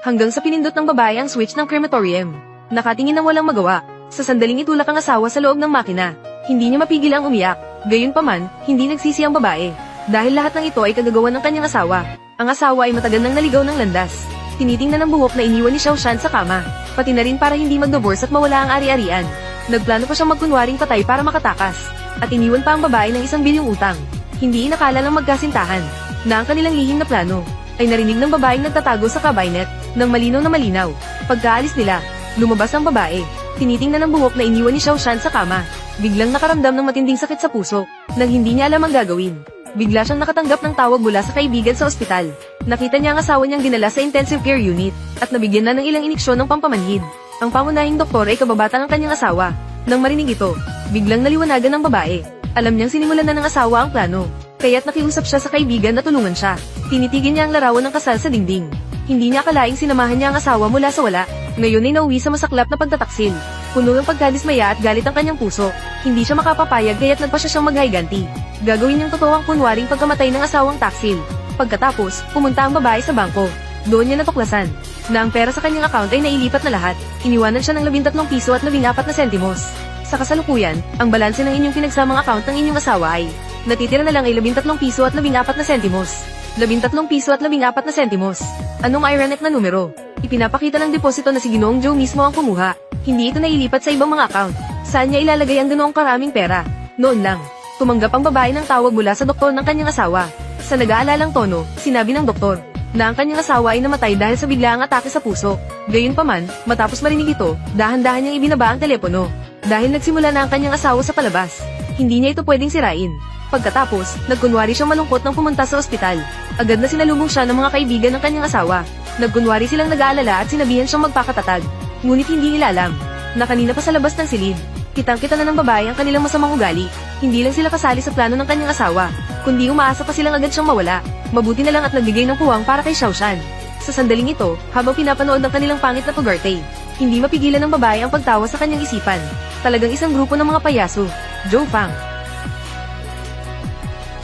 Hanggang sa pinindot ng babae ang switch ng crematorium. Nakatingin ng walang magawa. Sa sandaling itulak ang asawa sa loob ng makina. Hindi niya mapigil ang umiyak. Gayunpaman, hindi nagsisi ang babae. Dahil lahat ng ito ay kagagawa ng kanyang asawa. Ang asawa ay matagal nang naligaw ng landas. Tinitingnan ng buhok na iniwan ni Xiaoshan sa kama. Pati na rin para hindi mag-divorce at mawala ang ari-arian. Nagplano pa siyang magkunwaring patay para makatakas. At iniwan pa ang babae ng 1 bilyong utang. Hindi inakala ng magkasintahan na ang kanilang lihim na plano ay narinig ng babaeng nagtatago sa cabinet ng malinaw na malinaw. Pagkaalis nila, lumabas ang babae. Tinitingnan ng buhok na iniwan ni Xiaoshan sa kama. Biglang nakaramdam ng matinding sakit sa puso nang hindi niya alam ang gagawin. Bigla siyang nakatanggap ng tawag mula sa kaibigan sa ospital. Nakita niya ang asawa niyang dinala sa intensive care unit at nabigyan na ng ilang iniksyon ng pampamanhid. Ang pangunahing doktor ay kababata ng kanyang asawa. Nang marinig ito, biglang naliwanagan ng babae. Alam niyang sinimulan na ng asawa ang plano, kaya't nakiusap siya sa kaibigan na tulungan siya. Tinitigil niya ang larawan ng kasal sa dingding. Hindi niya akalaing sinamahan niya ang asawa mula sa wala. Ngayon ay nauwi sa masaklap na pagtataksil. Puno ng pagkadismaya at galit ang kanyang puso. Hindi siya makapapayag kaya't nagpa siya siyang maghiganti. Gagawin niyang totoo ang kunwaring pagkamatay ng asawang taksil. Pagkatapos, pumunta ang babae sa bangko. Doon niya natuklasan na ang pera sa kanyang account ay nailipat na lahat. Iniwanan siya ng 13 piso at 14 na sentimos. Sa kasalukuyan, ang balanse ng inyong pinagsamang account ng inyong asawa ay natitira na lang ay 13 piso at 14 na sentimos. 13 piso at 14 na sentimos. Anong ironic na numero? Ipinapakita ng deposito na si Ginoong Joe mismo ang kumuha. Hindi ito nailipat sa ibang mga account. Saan niya ilalagay ang ganoong karaming pera? Noon lang, tumanggap ang babae ng tawag mula sa doktor ng kanyang asawa. Sa nag-aalalang tono, sinabi ng doktor na ang kanyang asawa ay namatay dahil sa biglaang atake sa puso. Gayunpaman, matapos marinig ito, dahan-dahan niyang ibinaba ang telepono. Dahil nagsimula na ang kanyang asawa sa palabas, hindi niya ito pwedeng sirain. Pagkatapos, nagkunwari siyang malungkot nang pumunta sa ospital. Agad na sinalubong siya ng mga kaibigan ng kanyang asawa. Nagkunwari silang nag-aalala at sinabihan siyang magpakatatag. Ngunit hindi nila alam na kanina pa sa labas ng silid, kitang-kita na ng babae ang kanilang masamang ugali. Hindi lang sila kasali sa plano ng kanyang asawa, kundi umaasa pa silang agad siyang mawala. Mabuti na lang at nagbigay ng puwang para kay Xiaoshan. Sa sandaling ito, habang pinapanood ng kanilang pangit na pagarte, hindi mapigilan ng babae ang pagtawa sa kanyang isipan. Talagang isang grupo ng mga payaso, Joe Fang.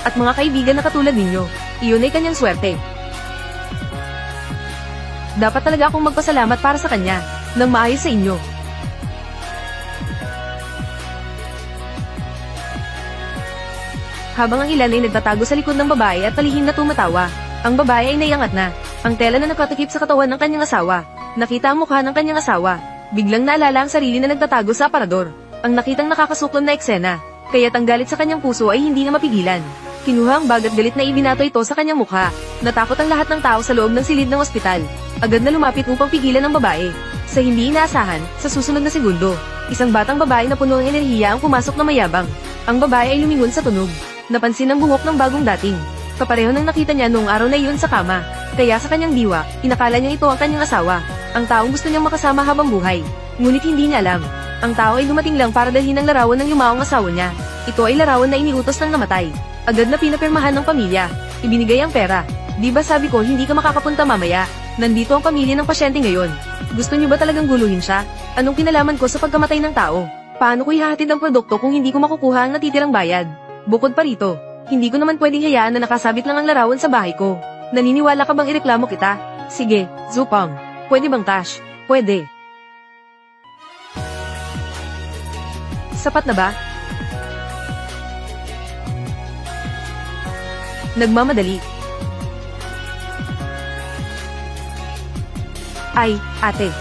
At mga kaibigan na katulad ninyo, iyon ay kanyang swerte. Dapat talaga akong magpasalamat para sa kanya, nang maayos sa inyo. Habang ang ilan ay nagtatago sa likod ng babae at palihim na tumatawa, ang babae ay naiangat na. Ang tela na nakatakip sa katawan ng kanyang asawa. Nakita ang mukha ng kanyang asawa. Biglang naalala ang sarili na nagtatago sa aparador. Ang nakitang nakakasuklom na eksena, kaya't ang galit sa kanyang puso ay hindi na mapigilan. Kinuha ang bag at galit na ibinato ito sa kanyang mukha. Natakot ang lahat ng tao sa loob ng silid ng ospital. Agad na lumapit upang pigilan ang babae. Sa hindi inaasahan, sa susunod na segundo, isang batang babae na puno ng enerhiya ang pumasok na mayabang. Ang babae ay lumingon sa tunog. Napansin ang buhok ng bagong dating. Kapareho nang nakita niya noong araw na iyon sa kama. Kaya sa kanyang diwa, inakala niya ito ang kanyang asawa. Ang taong gusto niyang makasama habang buhay. Ngunit hindi niya alam. Ang tao ay dumating lang para dalhin ang larawan ng yumaong asawa niya. Ito ay larawan na iniutos ng namatay. Agad na pinapirmahan ng pamilya. Ibinigay ang pera. Di ba sabi ko hindi ka makakapunta mamaya? Nandito ang pamilya ng pasyente ngayon. Gusto niyo ba talagang guluhin siya? Anong kinalaman ko sa pagkamatay ng tao? Paano ko ihahatid ang produkto kung hindi ko makukuha ang natitirang bayad? Bukod pa rito, hindi ko naman pwedeng hayaan na nakasabit lang ang larawan sa bahay ko. Naniniwala ka bang ireklamo kita? Sige, Zupang. Pwede bang cash? Pwede. Sapat na ba? Nagmamadali. Ay, ate.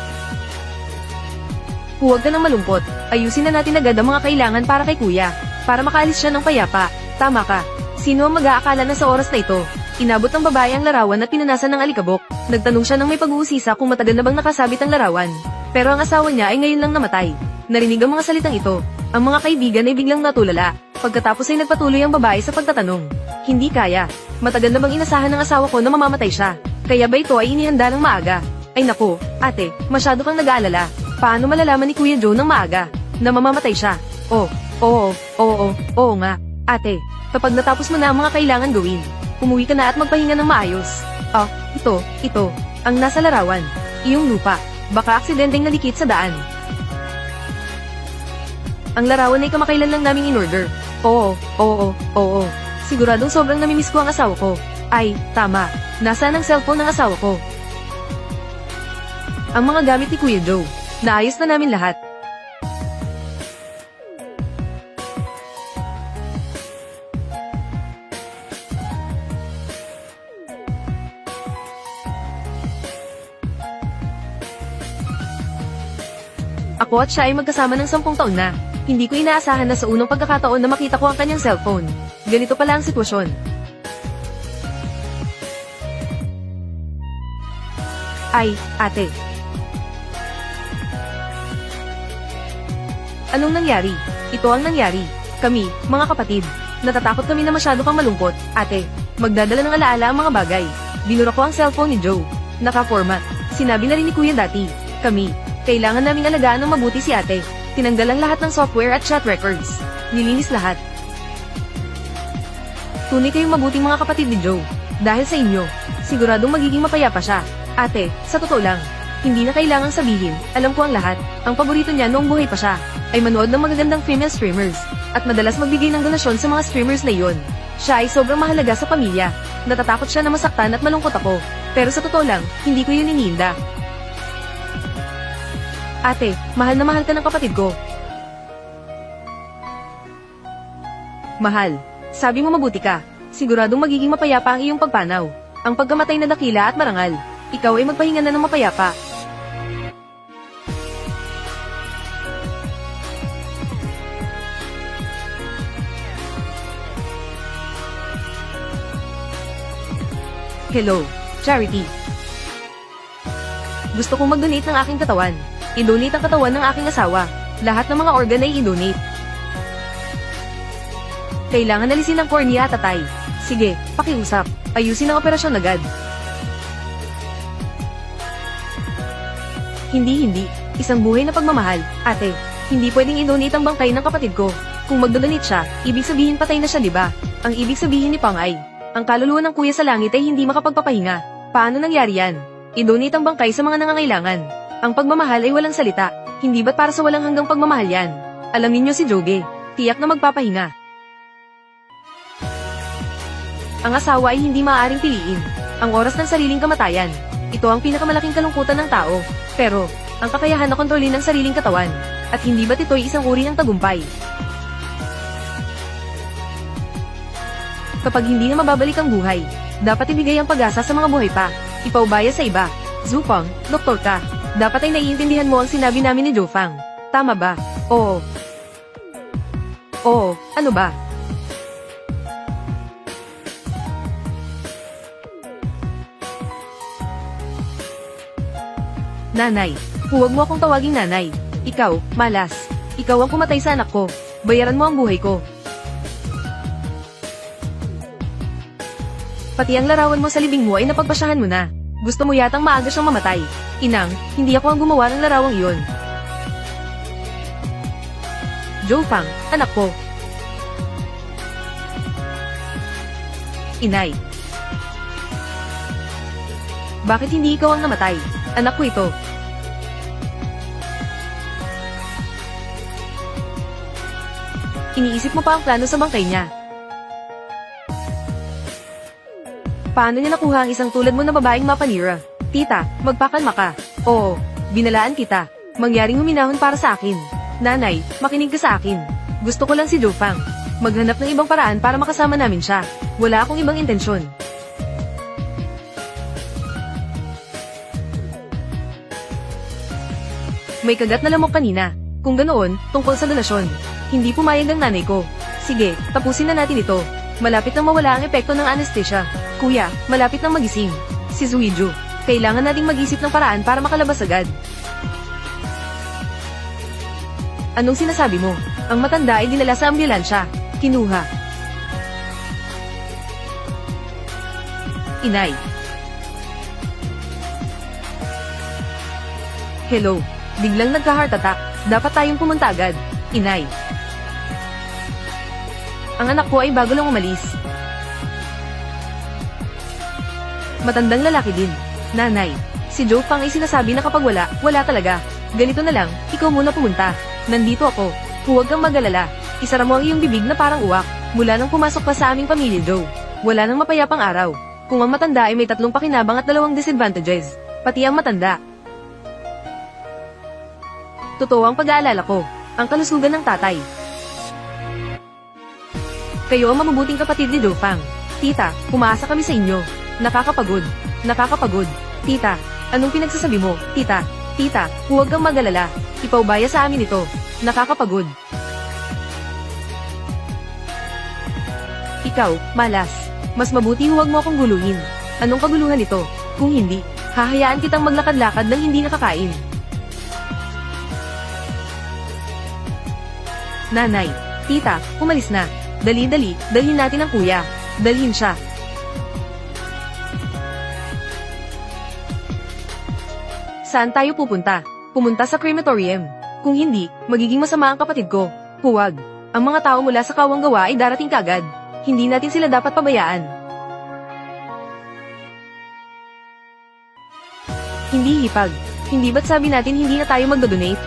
Huwag ka nang malungkot. Ayusin na natin agad ang mga kailangan para kay kuya. Para makaalis siya ng payapa. Tama ka. Sino ang mag-aakala na sa oras na ito? Inabot ng babae ang larawan at pinanasan ng alikabok. Nagtanong siya ng may pag-uusisa kung matagal na bang nakasabit ang larawan. Pero ang asawa niya ay ngayon lang namatay. Narinig ang mga salitang ito. Ang mga kaibigan ay biglang natulala. Pagkatapos ay nagpatuloy ang babae sa pagtatanong. Hindi kaya. Matagal na bang inasahan ng asawa ko na mamamatay siya? Kaya ba ito ay inihanda ng maaga? Ay nako, ate, masyado kang nag-aalala. Paano malalaman ni Kuya Joe ng maaga na mamamatay siya? Oo nga. Ate, kapag natapos mo na ang mga kailangan gawin, umuwi ka na at magpahinga ng maayos. Ito, ang nasa larawan. Iyong lupa. Baka aksidenteng nalikit sa daan. Ang larawan ay kamakailan lang naming in-order. Oo. Siguradong sobrang namimiss ko ang asawa ko. Ay, tama. Nasaan ang cellphone ng asawa ko? Ang mga gamit ni Kuya Joe. Naayos na namin lahat. Ako at siya ay magkasama ng 10 taon na. Hindi ko inaasahan na sa unang pagkakataon na makita ko ang kanyang cellphone. Ganito pala ang sitwasyon. Ay, ate. Anong nangyari? Ito ang nangyari. Kami, mga kapatid. Natatakot kami na masyado kang malungkot, ate. Magdadala ng alaala ang mga bagay. Binura ko ang cellphone ni Joe. Naka-format. Sinabi na rin ni Kuya dati. Kami. Kailangan naming alagaan ng mabuti si ate. Tinanggal ang lahat ng software at chat records. Nilinis lahat. Tunay kayong mabuting mga kapatid ni Joe. Dahil sa inyo, siguradong magiging mapayapa siya. Ate, sa totoo lang, hindi na kailangang sabihin, alam ko ang lahat. Ang paborito niya noong buhay pa siya, ay manood ng magagandang female streamers, at madalas magbigay ng donasyon sa mga streamers na iyon. Siya ay sobrang mahalaga sa pamilya. Natatakot siya na masaktan at malungkot ako. Pero sa totoo lang, hindi ko yun iniinda. Ate, mahal na mahal ka ng kapatid ko. Mahal, sabi mo mabuti ka. Siguradong magiging mapayapa ang iyong pagpanaw. Ang pagkamatay na dakila at marangal. Ikaw ay magpahinga na ng mapayapa. Hello, Charity. Gusto kong mag-donate ng aking katawan. I-donate ang katawan ng aking asawa. Lahat ng mga organ ay i-donate. Kailangan alisin ang cornea at atay. Sige, pakiusap. Ayusin ang operasyon agad. Hindi. Isang buhay na pagmamahal, ate. Hindi pwedeng i-donate ang bangkay ng kapatid ko. Kung mag-donate siya, ibig sabihin patay na siya, diba? Ang ibig sabihin ni Pang ay, ang kaluluwa ng kuya sa langit ay hindi makapagpapahinga. Paano nangyari yan? I-donate ang bangkay sa mga nangangailangan. Ang pagmamahal ay walang salita. Hindi ba't para sa walang hanggang pagmamahal yan? Alam ninyo si Joge, tiyak na magpapahinga. Ang asawa ay hindi maaaring piliin. Ang oras ng sariling kamatayan. Ito ang pinakamalaking kalungkutan ng tao. Pero, ang kakayahan na kontrolin ang sariling katawan. At hindi ba't ito'y isang uri ng tagumpay? Kapag hindi na mababalik ang buhay, dapat ibigay ang pag-asa sa mga buhay pa. Ipaubaya sa iba. Zupang, doktor ka. Dapat ay naiintindihan mo ang sinabi namin ni Jofang. Tama ba? Oo. Oo, ano ba? Nanay, huwag mo akong tawaging nanay. Ikaw, malas. Ikaw ang pumatay sa anak ko. Bayaran mo ang buhay ko. Pati ang larawan mo sa libing mo ay napagpasyahan mo na. Gusto mo yatang maaga siyang mamatay. Inang, hindi ako ang gumawa ng larawang iyon. Jofang, anak ko. Inay. Bakit hindi ikaw ang namatay? Anak ko ito. Iniisip mo pa ang plano sa bangkay niya. Paano niya nakuha ang isang tulad mo na babaeng mapanira? Tita, magpakalma ka. Oo, binalaan kita. Mangyaring huminahon para sa akin. Nanay, makinig ka sa akin. Gusto ko lang si Jofang. Maghanap ng ibang paraan para makasama namin siya. Wala akong ibang intensyon. May kagat na lamok kanina. Kung ganoon, tungkol sa donasyon. Hindi pumayag ang nanay ko. Sige, tapusin na natin ito. Malapit nang mawala ang epekto ng anesthesia. Kuya, malapit nang magising. Si Zuijo, kailangan nating mag-isip ng paraan para makalabas agad. Anong sinasabi mo? Ang matanda ay dinala sa ambulansya. Kinuha. Inay. Hello. Biglang nagka-heart attack. Dapat tayong pumunta agad. Inay. Ang anak ko ay bago lang umalis. Matandang lalaki din. Nanay. Si Jofang ay sinasabi na kapag wala, wala talaga. Ganito na lang, ikaw muna pumunta. Nandito ako. Huwag kang mag-alala. Isara mo ang iyong bibig na parang uwak. Mula nang pumasok pa sa aming pamilya, Joe. Wala nang mapayapang araw. Kung ang matanda ay may 3 pakinabang at 2 disadvantages. Pati ang matanda. Totoo ang pag-aalala ko. Ang kalusugan ng tatay. Kayo ang mabubuting kapatid ni Dofang. Tita, umaasa kami sa inyo. Nakakapagod. Nakakapagod. Tita, anong pinagsasabi mo? Tita, tita, huwag kang mag-alala. Ipaubaya sa amin ito. Nakakapagod. Ikaw, malas. Mas mabuti huwag mo akong guluhin. Anong kaguluhan ito? Kung hindi, hahayaan kitang maglakad-lakad ng hindi nakakain. Nanay, tita, umalis na. Dali-dali, dalhin natin ang kuya. Dalhin siya. Saan tayo pupunta? Pumunta sa crematorium. Kung hindi, magiging masama ang kapatid ko. Huwag. Ang mga tao mula sa kawang gawa ay darating kagad. Hindi natin sila dapat pabayaan. Hindi hipag. Hindi ba't sabi natin hindi na tayo magdodonate?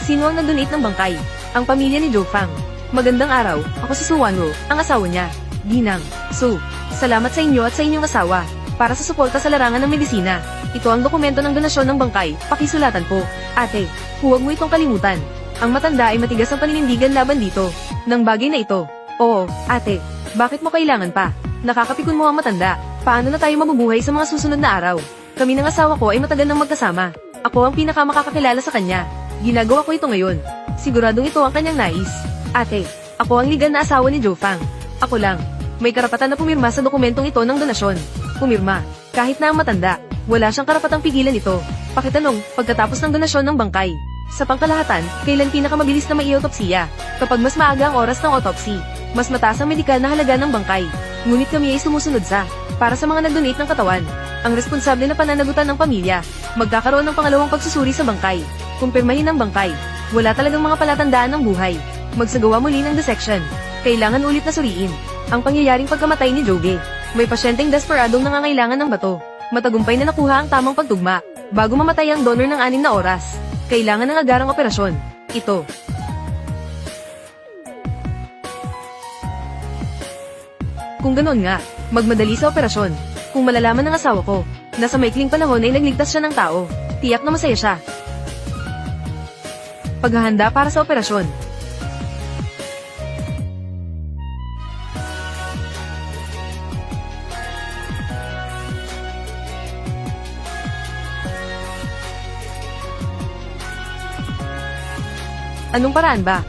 Sino ang nag-donate ng bangkay? Ang pamilya ni Dofang. Magandang araw, ako si Su Wanro, ang asawa niya. Ginang, Su, salamat sa inyo at sa inyong asawa. Para sa suporta sa larangan ng medisina. Ito ang dokumento ng donasyon ng bangkay, pakisulatan po. Ate, huwag mo itong kalimutan. Ang matanda ay matigas ang paninindigan laban dito. Nang bagay na ito. Oo, ate, bakit mo kailangan pa? Nakakapikon mo ang matanda. Paano na tayo mabubuhay sa mga susunod na araw? Kami ng asawa ko ay matagal nang magkasama. Ako ang pinakamakakakilala sa kanya. Ginagawa ko ito ngayon. Siguradong ito ang kanyang nais. Ate, ako ang legal na asawa ni Dofang. Ako lang. May karapatan na pumirma sa dokumentong ito ng donasyon. Pumirma. Kahit na ang matanda, wala siyang karapatang pigilan ito. Pakitanong, pagkatapos ng donasyon ng bangkay. Sa pangkalahatan, kailan pinakamabilis na maiotopsiya? Kapag mas maaga ang oras ng autopsy, mas mataas ang medikal na halaga ng bangkay. Ngunit kami ay sumusunod sa, para sa mga nag-donate ng katawan, ang responsable na pananagutan ng pamilya, magkakaroon ng pangalawang pagsusuri sa bangkay. Kumpirmahin ang bangkay. Wala talagang mga palatandaan ng buhay. Magsagawa muli ng dissection. Kailangan ulit na suriin ang pangyayaring pagkamatay ni Joge. May pasyenteng desperadong nangangailangan ng bato. Matagumpay na nakuha ang tamang pagtugma. Bago mamatay ang donor ng 6 na oras, kailangan ng agarang operasyon. Ito. Kung ganoon nga, magmadali sa operasyon. Kung malalaman ng asawa ko, na sa maikling panahon ay nagligtas siya ng tao, tiyak na masaya siya. Paghahanda para sa operasyon. Anong paraan ba?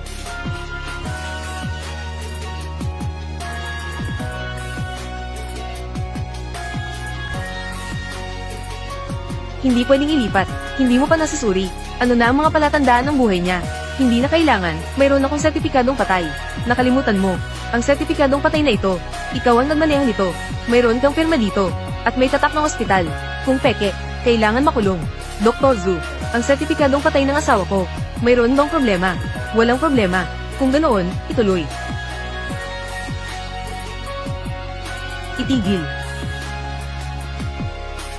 Hindi pwedeng ilipat. Hindi mo pa nasusuri. Ano na ang mga palatandaan ng buhay niya? Hindi na kailangan. Mayroon akong sertipikadong patay. Nakalimutan mo. Ang sertipikadong patay na ito. Ikaw ang nagmaneho nito. Mayroon kang pirma dito. At may tatak ng ospital. Kung peke, kailangan makulong. Dr. Zhu, ang sertipikadong patay ng asawa ko. Mayroon bang problema? Walang problema. Kung ganoon, ituloy. Itigil.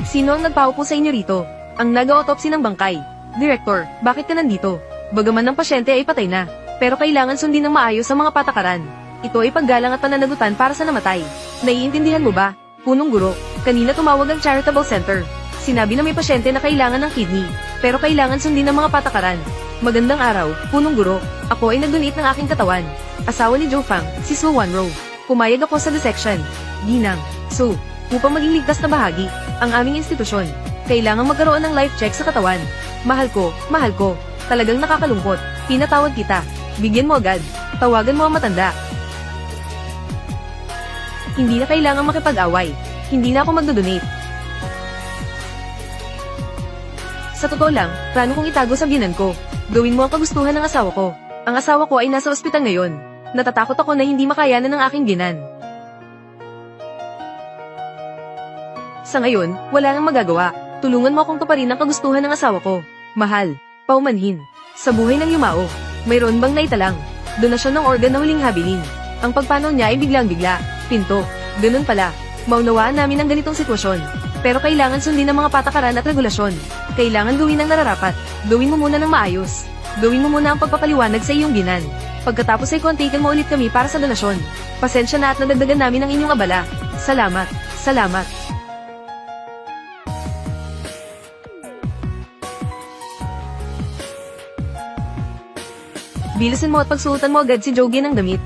Sino ang nagpaupo sa inyo rito? Ang nag-autopsy ng bangkay. Director, bakit ka nandito? Bagaman ng pasyente ay patay na, pero kailangan sundin ng maayos ang mga patakaran. Ito ay paggalang at pananagutan para sa namatay. Naiintindihan mo ba? Punong guro, kanina tumawag ang charitable center. Sinabi na may pasyente na kailangan ng kidney, pero kailangan sundin ng mga patakaran. Magandang araw, punong guro. Ako ay nag-donate ng aking katawan. Asawa ni Dofang, si Su Wanro. Pumayag ako sa dissection. Ginang, Su, upang maging ligtas na bahagi, ang aming institusyon, kailangan magkaroon ng life check sa katawan. Mahal ko, talagang nakakalungkot. Pinatawag kita. Bigyan mo agad. Tawagan mo ang matanda. Hindi na kailangan makipag-away. Hindi na ako magdodonate. Sa totoo lang, plano kong itago sa biyanan ko. Gawin mo ang kagustuhan ng asawa ko. Ang asawa ko ay nasa ospital ngayon. Natatakot ako na hindi makayanan ng aking biyanan. Sa ngayon, wala nang magagawa. Tulungan mo akong tuparin ang kagustuhan ng asawa ko. Mahal, paumanhin. Sa buhay ng yumao, mayroon bang naitalang? Donasyon ng organ na huling habilin. Ang pagpanaw niya ay biglang-bigla. Pinto. Ganun pala. Maunawaan namin ang ganitong sitwasyon. Pero kailangan sundin ang mga patakaran at regulasyon. Kailangan gawin ang nararapat. Gawin mo muna ng maayos. Gawin mo muna ang pagpapaliwanag sa iyong binan. Pagkatapos ay kontakin mo ulit kami para sa donasyon. Pasensya na at nadagdagan namin ang inyong abala. Salamat. Salamat. Bilisan mo at pagsuotan mo agad si Jogi ng damit.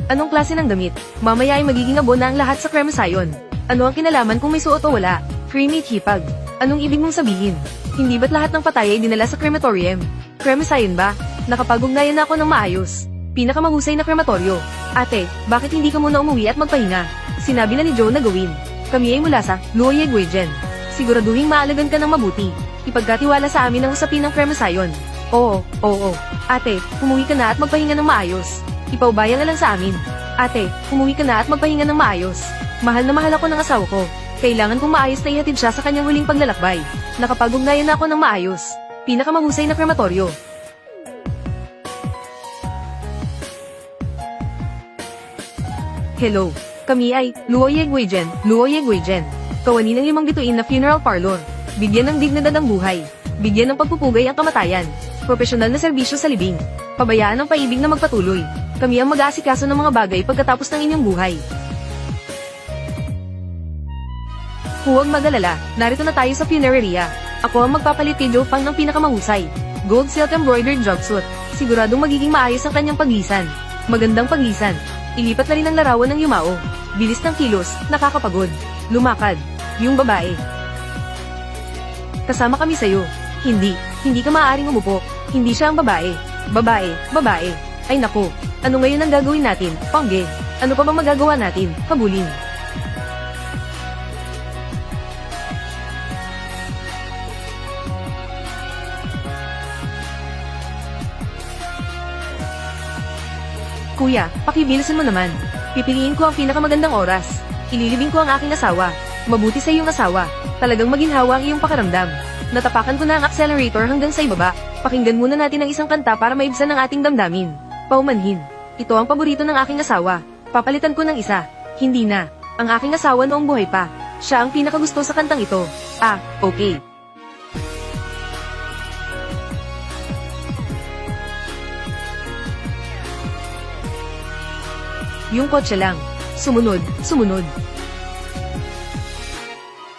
Anong klase ng damit? Mamaya ay magiging abo na ang lahat sa Kremasayon. Ano ang kinalaman kung may suot o wala? Cremate hipag. Anong ibig mong sabihin? Hindi ba't lahat ng patay ay dinala sa crematorium? Kremasayon ba? Nakapag-ugnayan na ako ng maayos. Pinakamahusay na krematoryo. Ate, bakit hindi ka muna umuwi at magpahinga? Sinabi na ni Joe na gawin. Kami ay mula sa Luoyeg Weijen. Siguraduhin maalagan ka ng mabuti. Ipagkatiwala sa amin ang usapin ng Kremasayon. Oo. Ate, umuwi ka na at magpahinga ng maayos. Ipaubaya na lang sa amin. Ate, umuwi ka na at magpahinga ng maayos. Mahal na mahal ako ng asawa ko. Kailangan kong maayos na ihatid siya sa kanyang huling paglalakbay. Nakapag-ugnayan na ako ng maayos. Pinakamahusay na krematoryo. Hello. Kami ay Luoyeg Weijen. Kawani ng 5 bituin na funeral parlor. Bigyan ng dignidad ang buhay. Bigyan ng pagpupugay ang kamatayan. Profesional na serbisyo sa libing. Pabayaan ang paibig na magpatuloy. Kami ang mag-aasikaso ng mga bagay pagkatapos ng inyong buhay. Huwag mag-alala, narito na tayo sa funeraria. Ako ang magpapalit kay Joe Pang ng pinakamahusay. Gold silk embroidered jumpsuit. Siguradong magiging maayos ang kanyang paglisan. Magandang paglisan. Ilipat na rin ang larawan ng yumao. Bilis ng kilos, nakakapagod. Lumakad. Yung babae. Kasama kami sa'yo. Hindi ka maaaring umupo. Hindi siya ang babae. Babae. Ay nako, ano ngayon ang gagawin natin? Pangge. Ano pa bang magagawa natin? Kabulin. Kuya, pakibilisan mo naman. Pipiliin ko ang pinakamagandang oras. Ililibing ko ang aking asawa. Mabuti sa iyong asawa. Talagang maginhawa ang iyong pakaramdam. Natapakan ko na ang accelerator hanggang sa ibaba. Pakinggan muna natin ang isang kanta para maibsan ang ating damdamin. Paumanhin. Ito ang paborito ng aking asawa. Papalitan ko ng isa. Hindi na. Ang aking asawa noong buhay pa. Siya ang pinakagusto sa kantang ito. Okay. Yung kotse lang. Sumunod.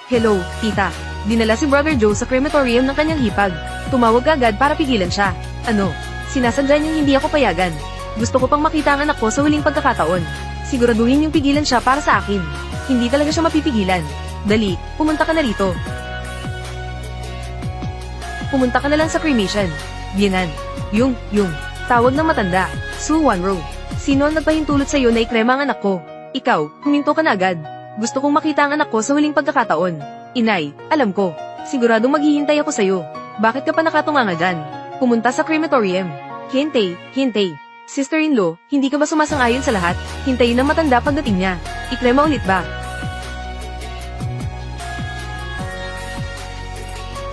Hello, tita. Dinala si Brother Joe sa crematorium ng kanyang hipag. Tumawag ka agad para pigilan siya. Ano? Sinasadya niyang hindi ako payagan. Gusto ko pang makita ang anak ko sa huling pagkakataon. Siguraduhin yung pigilan siya para sa akin. Hindi talaga siya mapipigilan. Dali, pumunta ka na rito. Pumunta ka na lang sa cremation. Bienan. Yung. Tawag ng matanda. Su Wanro. Sino ang nagpahintulot sa'yo na ikrema ang anak ko? Ikaw, huminto ka na agad. Gusto kong makita ang anak ko sa huling pagkakataon. Inay, alam ko. Siguradong maghihintay ako sa'yo. Bakit ka pa nakatunganga dyan? Pumunta sa crematorium. Hintay. Sister-in-law, hindi ka ba sumasang-ayon sa lahat? Hintayin ng matanda pagdating niya. Ikrema ulit ba?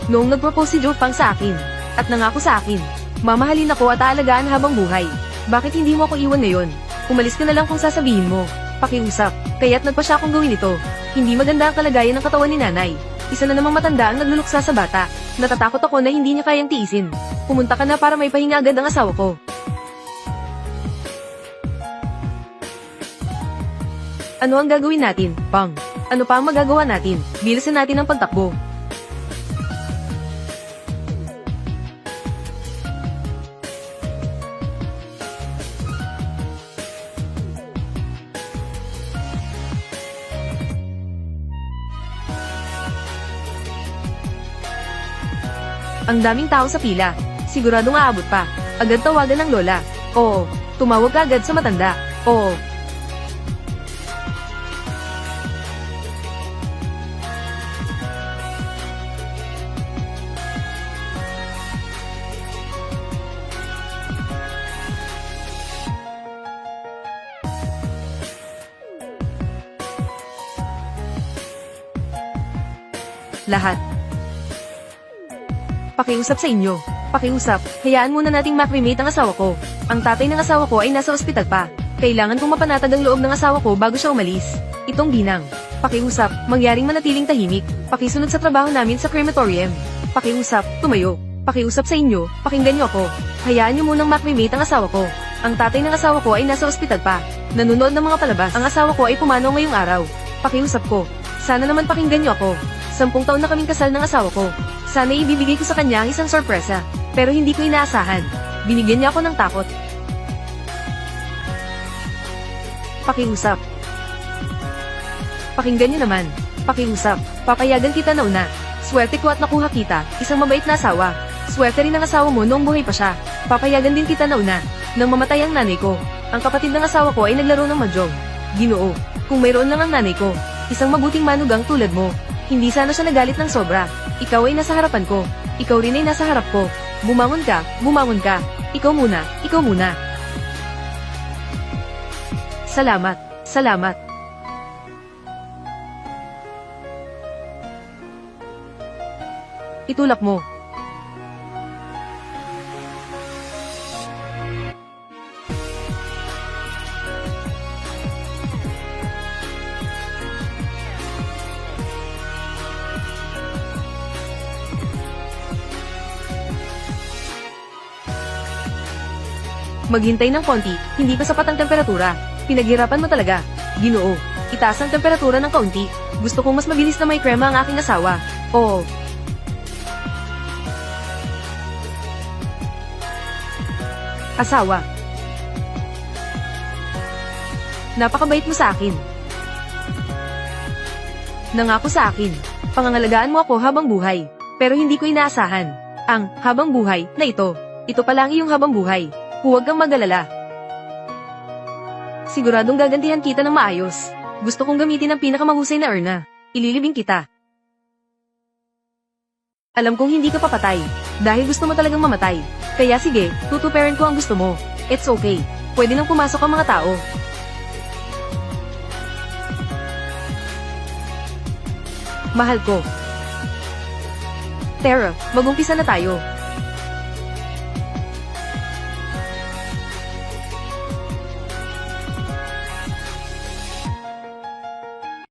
Noong nag-propose si Joe Pang sa akin, at nangako sa akin, mamahalin ako at aalagaan habang buhay. Bakit hindi mo ako iwan ngayon? Umalis ka na lang kung sasabihin mo. Pakiusap, kaya't nagpa siya akong gawin ito. Hindi maganda ang kalagayan ng katawan ni nanay. Isa na namang matanda ang nagluluksa sa bata. Natatakot ako na hindi niya kayang tiisin. Pumunta ka na para may pahinga agad ang asawa ko. Ano ang gagawin natin, Pang? Ano pa ang magagawa natin? Bilisan natin ang pagtakbo. Ang daming tao sa pila. Siguradong aabot pa. Agad tawagan ng lola. Oo. Tumawag ka agad sa matanda. Oo. Lahat. Pakiusap sa inyo. Pakiusap, hayaan muna nating makremate ang asawa ko. Ang tatay ng asawa ko ay nasa ospital pa. Kailangan kong mapanatag ang loob ng asawa ko bago siya umalis. Itong Binang. Pakiusap, mangyaring manatiling tahimik. Pakisunod sa trabaho namin sa crematorium. Pakiusap, tumayo. Pakiusap sa inyo, pakinggan niyo ako. Hayaan niyo munang makremate ang asawa ko. Ang tatay ng asawa ko ay nasa ospital pa. Nanonood ng mga palabas. Ang asawa ko ay pumanaw ngayong araw. Pakiusap ko. Sana naman pakinggan niyo ako. 10 taon na kaming kasal ng asawa ko. Sana ibibigay ko sa kanya ang isang sorpresa. Pero hindi ko inaasahan. Binigyan niya ako ng takot. Pakiusap. Pakinggan niyo naman. Pakiusap. Papayagan kita na una. Swerte ko at nakuha kita, isang mabait na asawa. Swerte rin ang asawa mo noong buhay pa siya. Papayagan din kita na una. Nang mamatay ang nanay ko, ang kapatid ng asawa ko ay naglaro ng mahjong. Ginoo, kung mayroon lang ang nanay ko, isang mabuting manugang tulad mo, hindi sana siya nagalit ng sobra. Ikaw ay nasa harapan ko. Ikaw rin ay nasa harap ko. Bumangon ka, bumangon ka. Ikaw muna, ikaw muna. Salamat, salamat. Itulak mo. Maghintay ng konti, hindi pa sapat ang temperatura. Pinaghirapan mo talaga. Ginoo, itaas ang temperatura ng kaunti. Gusto kong mas mabilis na may krema ang aking asawa. Oo. Asawa. Napakabait mo sa akin. Nangako sa akin. Pangangalagaan mo ako habang buhay. Pero hindi ko inaasahan. Ang habang buhay na ito. Ito pa lang iyong habang buhay. Huwag kang mag-alala. Siguradong gagantihan kita ng maayos. Gusto kong gamitin ang pinakamahusay na urna. Ililibing kita. Alam kong hindi ka papatay. Dahil gusto mo talagang mamatay. Kaya sige, tutuparin ko ang gusto mo. It's okay. Pwede nang pumasok ang mga tao. Mahal ko. Tara, mag-umpisa na tayo.